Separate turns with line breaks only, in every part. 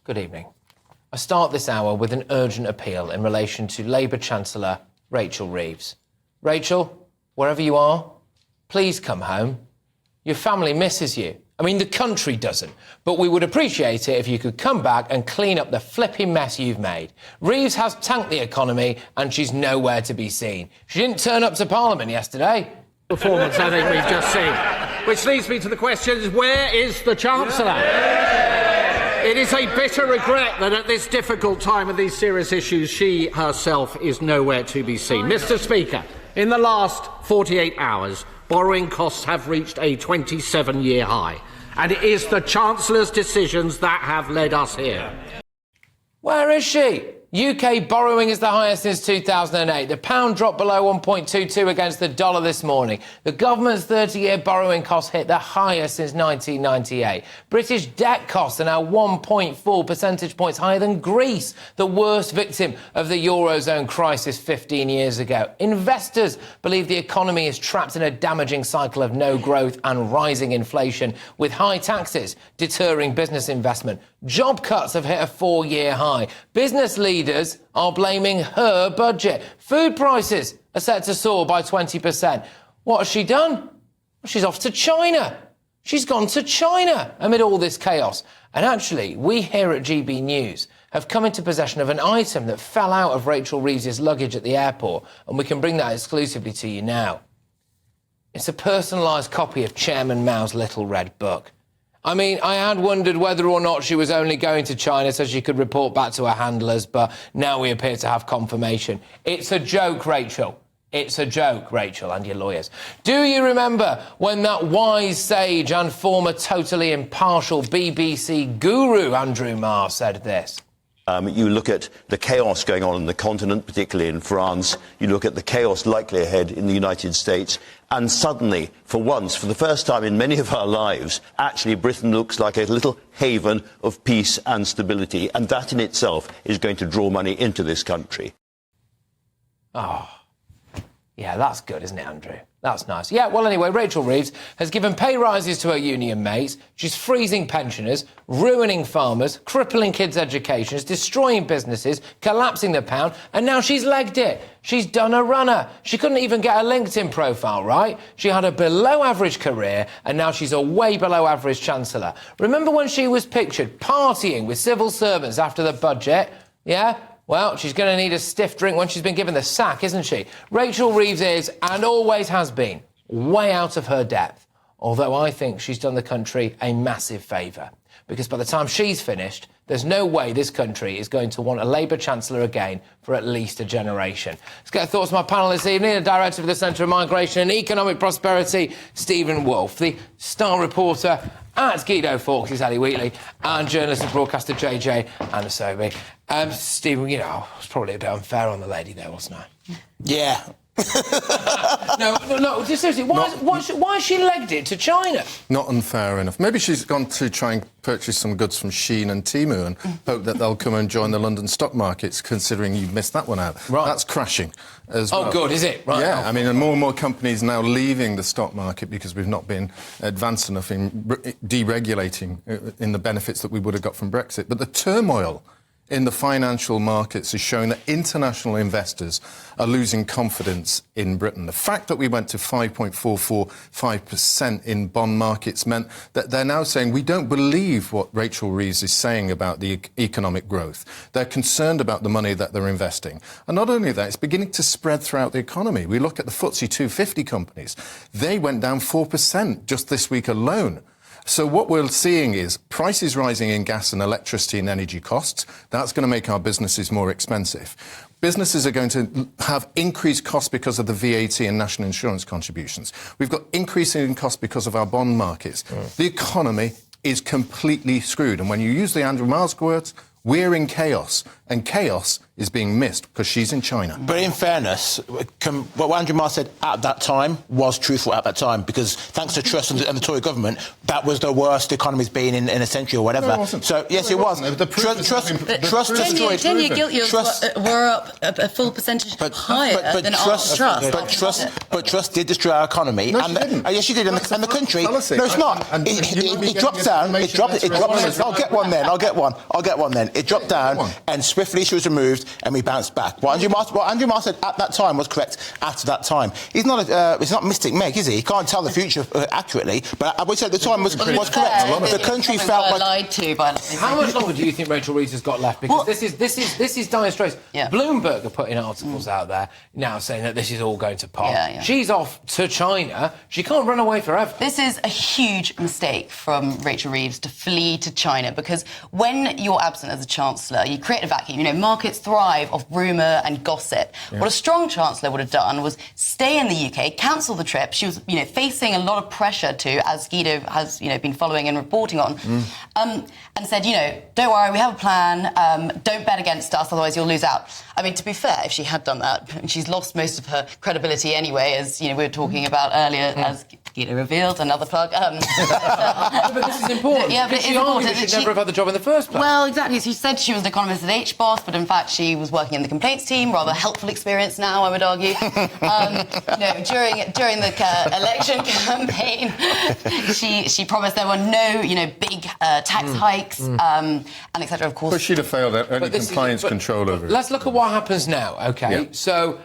Good evening. I start this hour with an urgent appeal in relation to Labour Chancellor Rachel Reeves. Rachel, wherever you are, please come home. Your family misses you. I mean, the country doesn't, but we would appreciate it if you could come back and clean up the flipping mess you've made. Reeves has tanked the economy and she's nowhere to be seen. She didn't turn up to Parliament yesterday.
Performance, I think we've just seen. Which leads me to the question, where is the Chancellor? It is a bitter regret that at this difficult time of these serious issues, she herself is nowhere to be seen. Mr. Speaker, in the last 48 hours, borrowing costs have reached a 27-year high. And it is the Chancellor's decisions that have led us here.
Where is she? UK borrowing is the highest since 2008. The pound dropped below 1.22 against the dollar this morning. The government's 30-year borrowing costs hit the highest since 1998. British debt costs are now 1.4 percentage points higher than Greece, the worst victim of the Eurozone crisis 15 years ago. Investors believe the economy is trapped in a damaging cycle of no growth and rising inflation, with high taxes deterring business investment. Job cuts have hit a 4-year high. Business leaders are blaming her budget. Food prices are set to soar by 20%. What has she done? Well, she's off to China. She's gone to China amid all this chaos. And actually, we here at GBNews have come into possession of an item that fell out of Rachel Reeves' luggage at the airport, and we can bring that exclusively to you now. It's a personalised copy of Chairman Mao's Little Red Book. I mean, I had wondered whether or not she was only going to China so she could report back to her handlers, but now we appear to have confirmation. It's a joke, Rachel. It's a joke, Rachel, and your lawyers. Do you remember when that wise sage and former totally impartial BBC guru Andrew Marr said this?
You look at the chaos going on the continent, particularly in France. You look at the chaos likely ahead in the United States. And suddenly, for once, for the first time in many of our lives, actually Britain looks like a little haven of peace and stability. And that in itself is going to draw money into this country.
Oh, yeah, that's good, isn't it, Andrew? That's nice. Yeah, well, anyway, Rachel Reeves has given pay rises to her union mates. She's freezing pensioners, ruining farmers, crippling kids' educations, destroying businesses, collapsing the pound, and now she's legged it. She's done a runner. She couldn't even get a LinkedIn profile, right? She had a below-average career, and now she's a way below-average chancellor. Remember when she was pictured partying with civil servants after the budget? Yeah? Well, she's going to need a stiff drink when she's been given the sack, isn't she? Rachel Reeves is, and always has been, way out of her depth. Although I think she's done the country a massive favour. Because by the time she's finished, there's no way this country is going to want a Labour Chancellor again for at least a generation. Let's get thoughts from my panel this evening. The Director of the Centre of Migration and Economic Prosperity, Stephen Wolfe. The star reporter at Guido Fawkes, Ali Wheatley, and journalist and broadcaster JJ Anasobi. Stephen, you know, I was probably a bit unfair on the lady there, wasn't I?
Yeah.
No, just seriously, why has she legged it to China?
Not unfair enough. Maybe she's gone to try and purchase some goods from Shein and Temu and hope that they'll come and join the London stock markets, considering you missed that one out.
Right.
That's crashing as well.
Oh, good, is it? Right.
Yeah, I mean, and more companies now leaving the stock market because we've not been advanced enough in deregulating in the benefits that we would have got from Brexit. But the turmoil in the financial markets is showing that international investors are losing confidence in Britain. The fact that we went to 5.445% in bond markets meant that they're now saying we don't believe what Rachel Reeves is saying about the economic growth. They're concerned about the money that they're investing. And not only that, it's beginning to spread throughout the economy. We look at the FTSE 250 companies. They went down 4% just this week alone. So what we're seeing is prices rising in gas and electricity and energy costs. That's going to make our businesses more expensive. Businesses are going to have increased costs because of the VAT and national insurance contributions. We've got increasing costs because of our bond markets. The economy is completely screwed. And when you use the Andrew Marr's words, We're in chaos, and chaos is being missed because she's in China.
But in fairness, what Andrew Marr said at that time was truthful at that time, because thanks to Truss and the Tory government, that was the worst the economy's been in a century or whatever.
No, it wasn't.
So, yes, it was. Truss destroyed...
10-year gilt yields were up a full percentage higher than Truss.
But Truss did destroy our economy.
No, she didn't.
Yes, she did. And the country...
Fallacy.
No, it's not. It dropped down. It dropped. I'll get one then. It dropped down, and swiftly she was removed, and we bounced back. What Andrew Marr said at that time was correct at that time. He's not Mystic Meg, is he? He can't tell the future accurately, but I would say at the time was correct. The country felt like...
lied to by...
How much longer do you think Rachel Reeves has got left? Because this is dire straits.
Yeah.
Bloomberg are putting articles out there now saying that this is all going to pop.
Yeah.
She's off to China. She can't run away forever.
This is a huge mistake from Rachel Reeves to flee to China, because when you're absent as a Chancellor, you create a vacuum. Markets thrive off rumour and gossip. Yeah. What a strong Chancellor would have done was stay in the UK, cancel the trip. She was, facing a lot of pressure to, as Guido has, been following and reporting on, and said, don't worry, we have a plan. Don't bet against us, otherwise you'll lose out. I mean, to be fair, if she had done that, she's lost most of her credibility anyway, as we were talking about earlier, as Guido revealed, another plug.
But this is important.
Yeah, but
she argued that she'd never have had the job in the first place.
Well, exactly. She said she was an economist at HBOS, but in fact she was working in the complaints team. Rather helpful experience now, I would argue. During the election campaign, she promised there were no, big tax hikes, and etc. Of course,
but she'd have failed at any compliance control over it.
Let's look at what happens now. Okay,
yeah.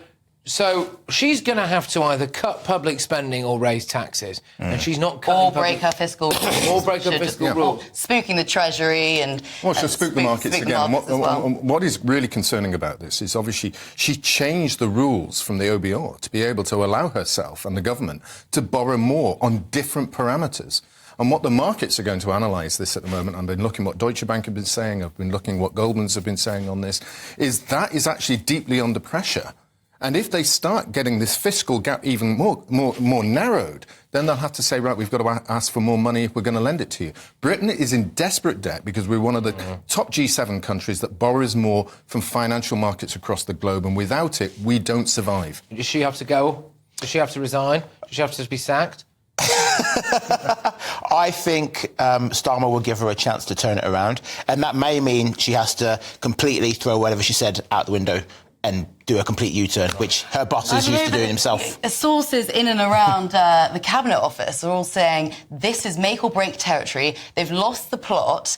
So she's going to have to either cut public spending or raise taxes, and she's not cutting...
Or break her fiscal rules.
Or break her fiscal rules.
Spooking the Treasury and...
Well, she'll spook the markets again. What is really concerning about this is obviously she changed the rules from the OBR to be able to allow herself and the government to borrow more on different parameters. And what the markets are going to analyse this at the moment, I've been looking what Deutsche Bank have been saying, I've been looking what Goldman's have been saying on this, is that is actually deeply under pressure. And if they start getting this fiscal gap even more narrowed, then they'll have to say, right, we've got to ask for more money if we're going to lend it to you. Britain is in desperate debt because we're one of the top G7 countries that borrows more from financial markets across the globe, and without it, we don't survive.
Does she have to go? Does she have to resign? Does she have to be sacked?
I think Starmer will give her a chance to turn it around, and that may mean she has to completely throw whatever she said out the window and do a complete U-turn, which her boss is used to doing himself.
Sources in and around the Cabinet Office are all saying this is make or break territory. They've lost the plot.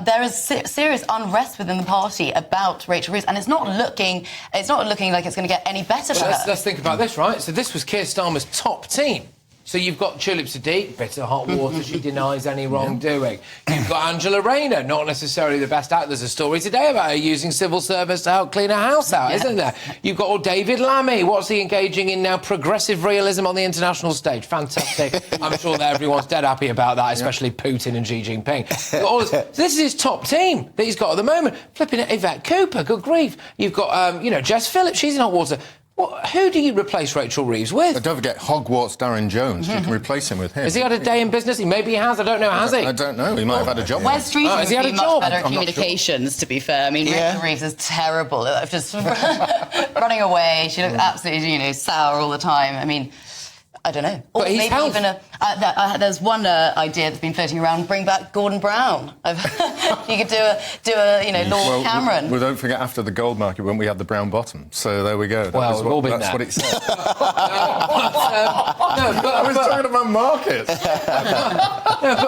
There is serious unrest within the party about Rachel Reeves, and it's not looking like it's going to get any better for her.
Let's think about this, right? So this was Keir Starmer's top team. So you've got Tulip Sadiq, bitter hot water, she denies any wrongdoing. You've got Angela Rayner, not necessarily the best actor. There's a story today about her using civil service to help clean her house out, isn't there? You've got David Lammy. What's he engaging in now? Progressive realism on the international stage. Fantastic. I'm sure that everyone's dead happy about that, especially Putin and Xi Jinping. This is his top team that he's got at the moment. Flipping it, Yvette Cooper, good grief. You've got, Jess Phillips, she's in hot water. Well, who do you replace Rachel Reeves with?
But don't forget Hogwarts Darren Jones. You can replace him with him.
Has he had a day in business? Maybe he has. I don't know. Has he?
I don't know. He might have had a job.
Wes Streeting
has he had a
much
job?
better at communications, to be fair. I mean, Rachel Reeves is terrible. Just running away. She looks absolutely, sour all the time. I mean, I don't know. Or
but he's
maybe even there's one idea that's been floating around: bring back Gordon Brown. You could do a Lord Cameron.
Well, don't forget after the gold market when we had the brown bottom. So there we go.
That's
what it said.
I
was talking about markets.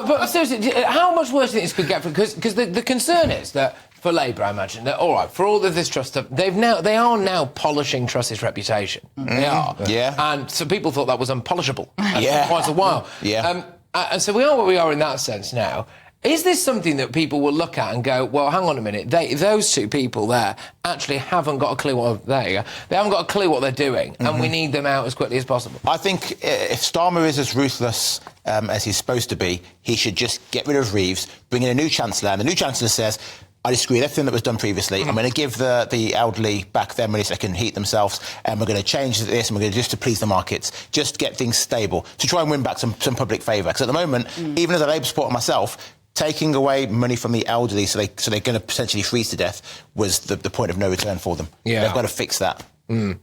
but seriously, how much worse do you think this could get? Because the concern is that. For Labour, I imagine that, all right, for all of this Truss stuff, they are now polishing Truss's reputation. They are.
Yeah.
And so people thought that was unpolishable
for
quite a while.
Yeah.
And so we are where we are in that sense now. Is this something that people will look at and go, well, hang on a minute, those two people there actually haven't got a clue what... There you go. They haven't got a clue what they're doing, and we need them out as quickly as possible.
I think if Starmer is as ruthless as he's supposed to be, he should just get rid of Reeves, bring in a new Chancellor, and the new Chancellor says... I disagree with everything that was done previously. I'm going to give the elderly back their money so they can heat themselves, and we're going to change this, and we're going to just to please the markets, just get things stable, to try and win back some public favour. Because at the moment, even as a Labour supporter myself, taking away money from the elderly so they're going to potentially freeze to death was the point of no return for them.
Yeah.
They've got to fix that.
And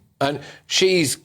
she's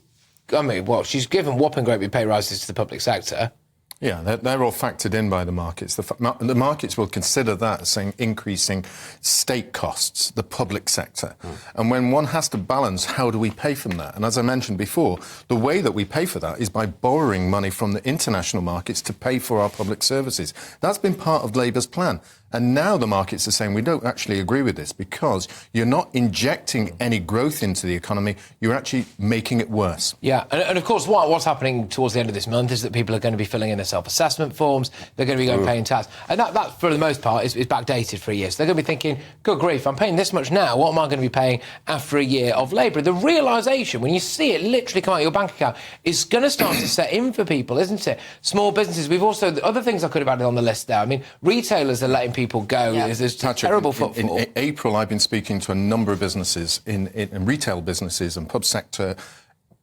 given whopping great big pay rises to the public sector.
Yeah, they're all factored in by the markets. The markets will consider that as saying increasing state costs, the public sector. And when one has to balance, how do we pay from that? And as I mentioned before, the way that we pay for that is by borrowing money from the international markets to pay for our public services. That's been part of Labour's plan. And now the markets are saying we don't actually agree with this because you're not injecting any growth into the economy, you're actually making it worse.
Yeah, and of course what's happening towards the end of this month is that people are going to be filling in their self-assessment forms, they're going to be going paying tax. And that for the most part, is backdated for a year. So they're going to be thinking, good grief, I'm paying this much now, what am I going to be paying after a year of Labour? The realisation, when you see it literally come out of your bank account, is going to start to set in for people, isn't it? Small businesses, we've also, other things I could have added on the list there. I mean, retailers are letting people go. Yeah. There's terrible footfall.
In April, I've been speaking to a number of businesses in retail businesses and pub sector.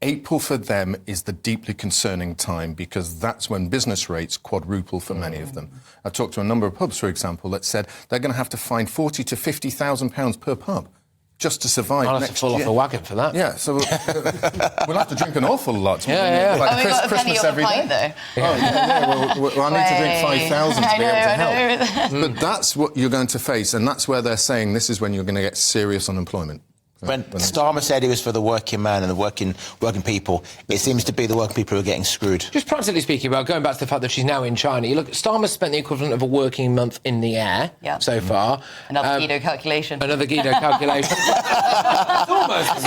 April for them is the deeply concerning time because that's when business rates quadruple for many of them. I've talked to a number of pubs, for example, that said they're going to have to find £40,000 to £50,000 per pub just to survive
I'll have
next
to fall
year.
off the wagon for that.
Yeah, so we'll have to drink an awful lot.
Yeah.
Like
got a penny
Christmas
on
every
a pint,
day.
though.
Oh, yeah, well, I need to drink 5,000 to be able to help.
know.
But that's what you're going to face, and that's where they're saying this is when you're going to get serious unemployment.
When Starmer said he was for the working man and the working people, it seems to be the working people who are getting screwed.
Just practically speaking, about going back to the fact that she's now in China, you look, Starmer's spent the equivalent of a working month in the air so far.
Another Guido calculation.
Another Guido calculation. It's almost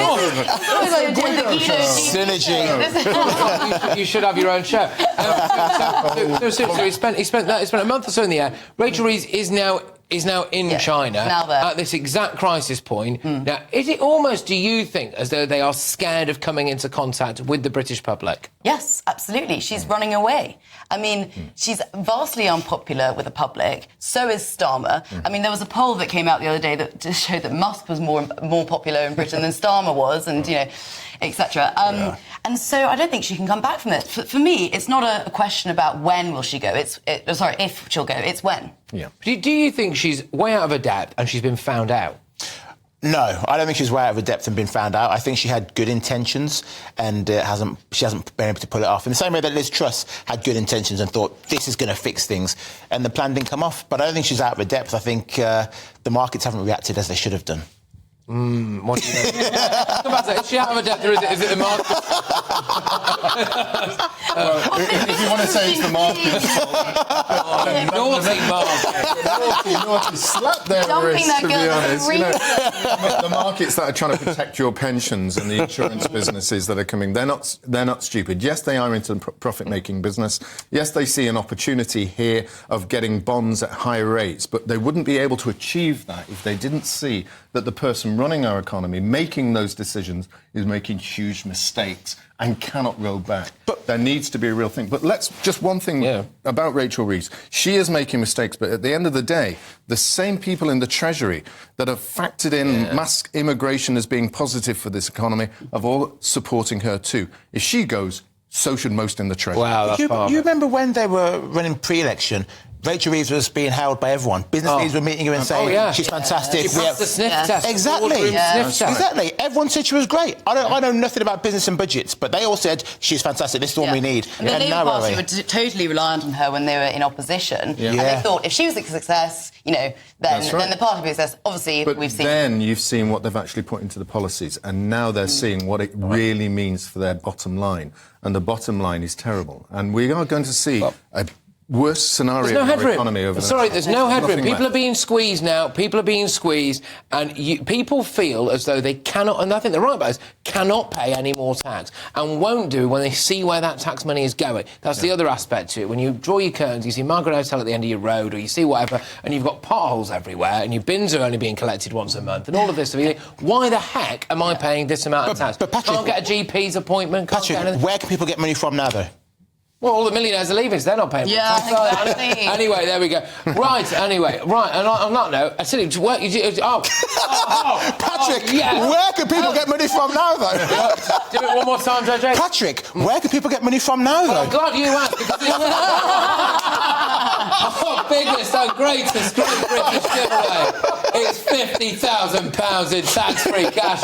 like the Guido
Synergy.
You should have your own show. So he spent a month or so in the air. Rachel Reeves is now in China at this exact crisis point. Now, is it almost, do you think, as though they are scared of coming into contact with the British public?
Yes, absolutely. She's running away. I mean, she's vastly unpopular with the public. So is Starmer. I mean, there was a poll that came out the other day that just showed that Musk was more popular in Britain than Starmer was, and, you know, etc. And so I don't think she can come back from it. For me, it's not a question about when will she go. If she'll go. It's when.
Yeah.
Do you think she's way out of her depth and she's been found out?
No, I don't think she's way out of her depth and been found out. I think she had good intentions and she hasn't been able to pull it off. In the same way that Liz Truss had good intentions and thought this is going to fix things, and the plan didn't come off. But I don't think she's out of her depth. I think the markets haven't reacted as they should have done.
What do you know? Is she out of her depth or is it the market?
If you want to say it's the market,
Naughty market.
naughty slap their
Dumping
wrist,
that
to be
girl
honest.
in
You
the
know, the markets that are trying to protect your pensions and the insurance businesses that are coming, they're not stupid. Yes, they are into profit-making business. Yes, they see an opportunity here of getting bonds at higher rates, but they wouldn't be able to achieve that if they didn't see that the person running our economy, making those decisions, is making huge mistakes and cannot roll back. But there needs to be a real thing. But just one thing about Rachel Reeves. She is making mistakes, but at the end of the day, the same people in the Treasury that have factored in mass immigration as being positive for this economy are all supporting her too. If she goes, so should most in the Treasury.
Wow, that's
you remember when they were running pre-election, Rachel Reeves was being hailed by everyone. Business leaders were meeting her and saying, she's fantastic.
She passed the sniff test.
Exactly. Exactly. Everyone said she was great. I know nothing about business and budgets, but they all said she's fantastic. This is the one we need.
And the Labour Party were totally reliant on her when they were in opposition. And they thought if she was a success, you know, then the party would be a success. Obviously, we've seen.
Then you've seen what they've actually put into the policies, and now they're seeing what it really means for their bottom line. And the bottom line is terrible. And we are going to see a worse scenario in our economy over
there's no headroom. People are being squeezed now. People are being squeezed, and people feel as though they cannot, and I think they're right about this, cannot pay any more tax, and won't do when they see where that tax money is going. That's the other aspect to it. When you draw your curtains, you see Margaret Hotel at the end of your road, or you see whatever, and you've got potholes everywhere, and your bins are only being collected once a month, and all of this. So you think, why the heck am I paying this amount of tax?
But Patrick,
can't get a GP's appointment.
Patrick, where can people get money from now, though?
Well, all the millionaires are leaving, so they're not paying.
Yeah, exactly.
Anyway, there we go. Right, anyway, and on that note, I said it to work.
Patrick, where can people get money from now, though?
Do it one more time, JJ.
Patrick, where can people get money from now, though?
I'm glad you asked, because our biggest and greatest Great British giveaway. It's £50,000 in tax-free cash.